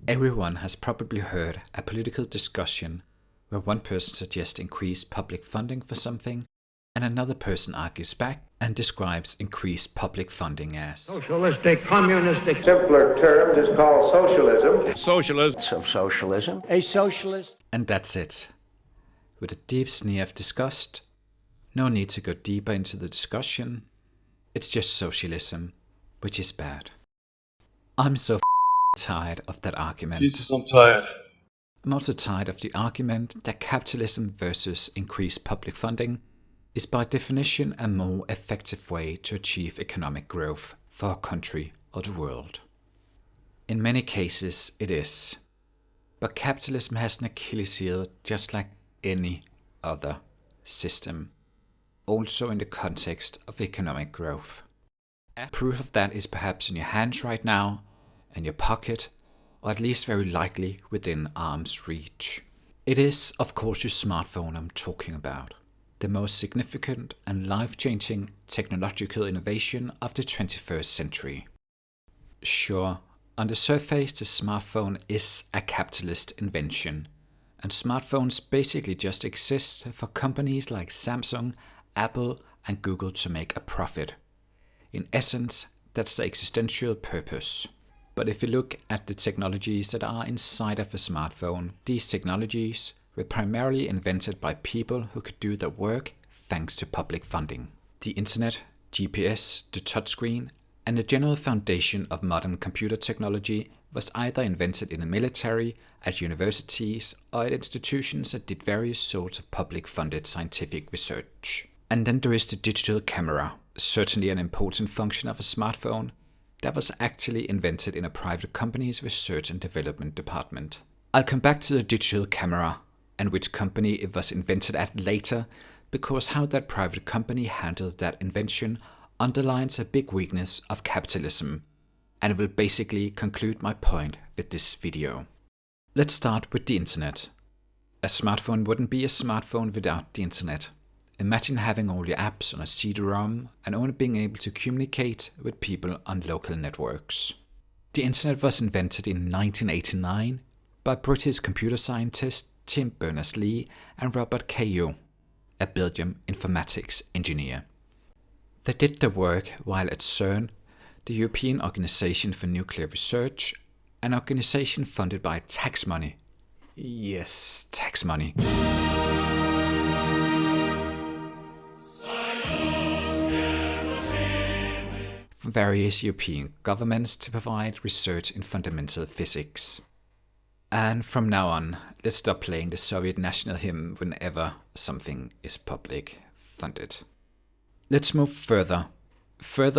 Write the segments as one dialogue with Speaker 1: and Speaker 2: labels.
Speaker 1: Everyone has probably heard a political discussion where one person suggests increased public funding for something and another person argues back and describes increased public funding as
Speaker 2: socialistic, communistic. Simpler terms is called socialism.
Speaker 3: Socialist of socialism.
Speaker 4: A socialist.
Speaker 1: And that's it. With a deep sneer of disgust, no need to go deeper into the discussion. It's just socialism, which is bad. I'm so tired of that argument.
Speaker 5: Jesus, I'm tired.
Speaker 1: I'm also tired of the argument that capitalism versus increased public funding is by definition a more effective way to achieve economic growth for a country or the world. In many cases it is. But capitalism has an Achilles heel just like any other system, also in the context of economic growth. Proof of that is perhaps in your hands right now, in your pocket, or at least very likely within arm's reach. It is, of course, your smartphone I'm talking about, the most significant and life-changing technological innovation of the 21st century. Sure, on the surface the smartphone is a capitalist invention, and smartphones basically just exist for companies like Samsung, Apple and Google to make a profit. In essence, that's the existential purpose. But if you look at the technologies that are inside of a smartphone, these technologies were primarily invented by people who could do their work thanks to public funding. The internet, GPS, the touchscreen, and the general foundation of modern computer technology was either invented in the military, at universities, or at institutions that did various sorts of public-funded scientific research. And then there is the digital camera, certainly an important function of a smartphone, that was actually invented in a private company's research and development department. I'll come back to the digital camera and which company it was invented at later, because how that private company handled that invention underlines a big weakness of capitalism, and it will basically conclude my point with this video. Let's start with the internet. A smartphone wouldn't be a smartphone without the internet. Imagine having all your apps on a CD-ROM and only being able to communicate with people on local networks. The internet was invented in 1989 by British computer scientists Tim Berners-Lee and Robert Cailliau, a Belgian informatics engineer. They did their work while at CERN, the European Organization for Nuclear Research, an organization funded by tax money. Yes, tax money. From various European governments to provide research in fundamental physics. And from now on, let's stop playing the Soviet national hymn whenever something is public funded. Let's move further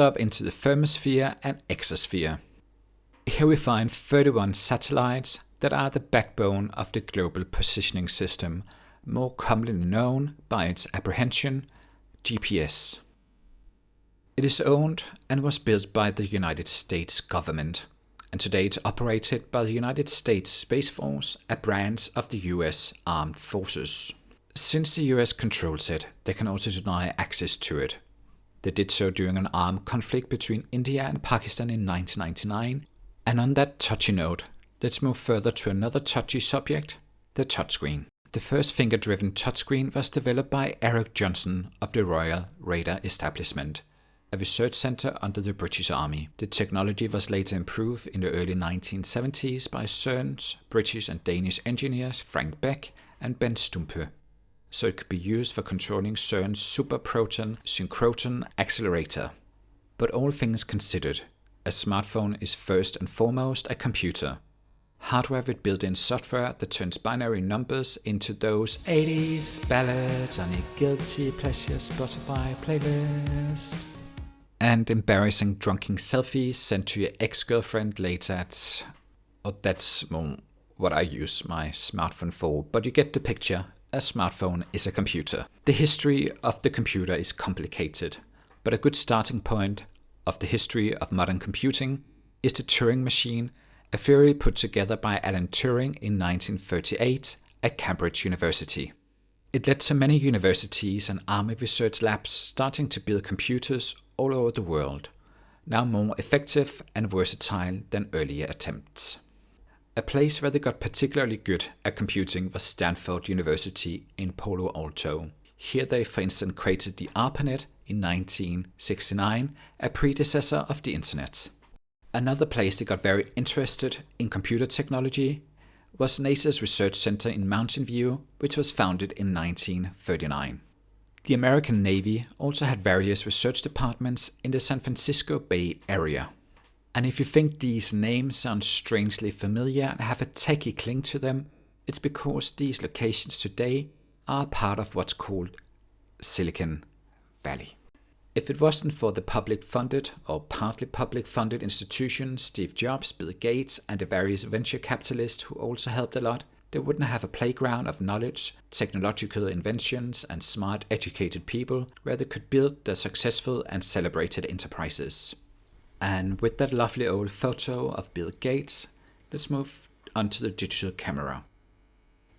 Speaker 1: up into the thermosphere and exosphere. Here we find 31 satellites that are the backbone of the global positioning system, more commonly known by its apprehension, GPS. It is owned and was built by the United States government, and today it's operated by the United States Space Force, a branch of the US Armed Forces. Since the US controls it, they can also deny access to it. They did so during an armed conflict between India and Pakistan in 1999, and on that touchy note, let's move further to another touchy subject, the touchscreen. The first finger-driven touchscreen was developed by Eric Johnson of the Royal Radar Establishment, a research centre under the British Army. The technology was later improved in the early 1970s by CERN's British and Danish engineers Frank Beck and Ben Stumpe, so it could be used for controlling CERN's superproton synchrotron accelerator. But all things considered, a smartphone is first and foremost a computer. Hardware with built-in software that turns binary numbers into those 80s ballads on a guilty pleasure Spotify playlist. And embarrassing drunken selfies sent to your ex-girlfriend later at... Oh, that's more what I use my smartphone for, but you get the picture. A smartphone is a computer. The history of the computer is complicated, but a good starting point of the history of modern computing is the Turing machine, a theory put together by Alan Turing in 1938 at Cambridge University. It led to many universities and army research labs starting to build computers all over the world, now more effective and versatile than earlier attempts. A place where they got particularly good at computing was Stanford University in Palo Alto. Here they, for instance, created the ARPANET in 1969, a predecessor of the internet. Another place they got very interested in computer technology was NASA's Research Center in Mountain View, which was founded in 1939. The American Navy also had various research departments in the San Francisco Bay Area. And if you think these names sound strangely familiar and have a techie cling to them, it's because these locations today are part of what's called Silicon Valley. If it wasn't for the public-funded or partly public-funded institutions, Steve Jobs, Bill Gates, and the various venture capitalists who also helped a lot, they wouldn't have a playground of knowledge, technological inventions, and smart, educated people where they could build their successful and celebrated enterprises. And with that lovely old photo of Bill Gates, let's move on to the digital camera.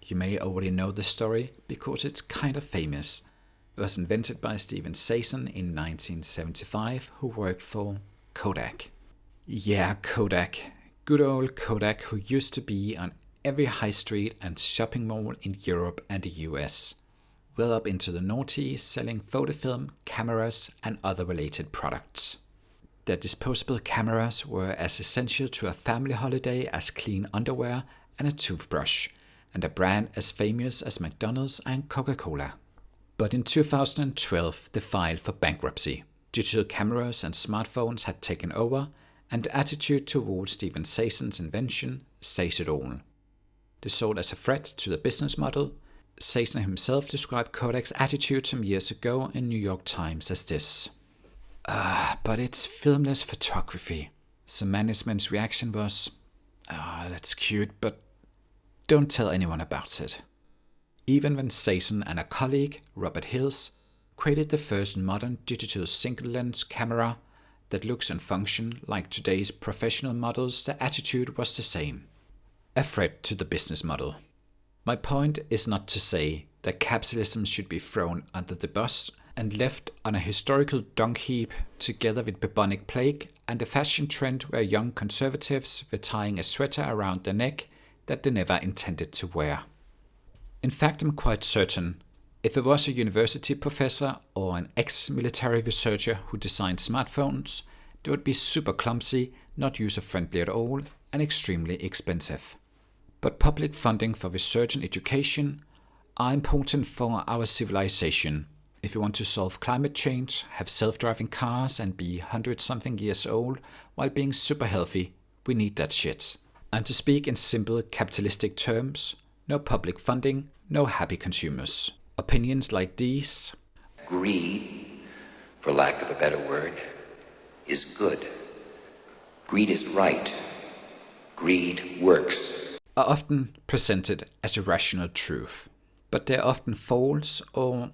Speaker 1: You may already know the story because it's kind of famous. It was invented by Steven Sasson in 1975, who worked for Kodak. Yeah, Kodak. Good old Kodak, who used to be on every high street and shopping mall in Europe and the US. Well up into the noughties, selling photofilm, cameras, and other related products. Their disposable cameras were as essential to a family holiday as clean underwear and a toothbrush, and a brand as famous as McDonald's and Coca-Cola. But in 2012, they filed for bankruptcy. Digital cameras and smartphones had taken over, and the attitude towards Steven Sasson's invention says it all. They saw it as a threat to the business model. Sasson himself described Kodak's attitude some years ago in New York Times as this. But it's filmless photography. So management's reaction was, that's cute, but don't tell anyone about it. Even when Sasson and a colleague, Robert Hills, created the first modern digital single-lens camera that looks and functions like today's professional models, the attitude was the same. A threat to the business model. My point is not to say that capitalism should be thrown under the bus and left on a historical dung heap together with bubonic plague and a fashion trend where young conservatives were tying a sweater around their neck that they never intended to wear. In fact, I'm quite certain if it was a university professor or an ex-military researcher who designed smartphones, they would be super clumsy, not user-friendly at all, and extremely expensive. But public funding for research and education are important for our civilization. If you want to solve climate change, have self-driving cars and be 100-something years old while being super healthy, we need that shit. And to speak in simple capitalistic terms, no public funding, no happy consumers. Opinions like these.
Speaker 3: Greed, for lack of a better word, is good. Greed is right. Greed works.
Speaker 1: Are often presented as a rational truth, but they're often false or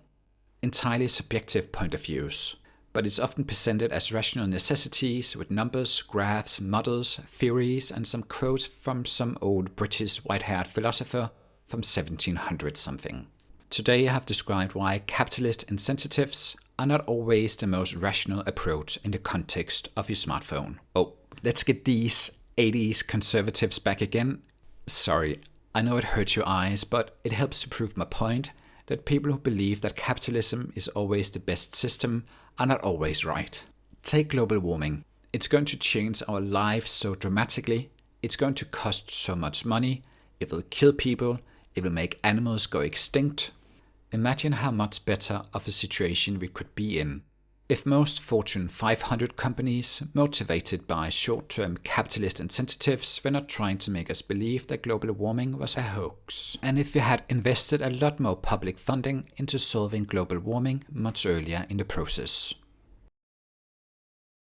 Speaker 1: entirely subjective point of views. But it's often presented as rational necessities with numbers, graphs, models, theories, and some quotes from some old British white-haired philosopher from 1700 something. Today I have described why capitalist incentives are not always the most rational approach in the context of your smartphone. Oh, let's get these 80s conservatives back again. Sorry, I know it hurts your eyes, but it helps to prove my point that people who believe that capitalism is always the best system are not always right. Take global warming. It's going to change our lives so dramatically. It's going to cost so much money. It will kill people. It will make animals go extinct. Imagine how much better of a situation we could be in if most Fortune 500 companies, motivated by short-term capitalist incentives, were not trying to make us believe that global warming was a hoax. And if we had invested a lot more public funding into solving global warming much earlier in the process.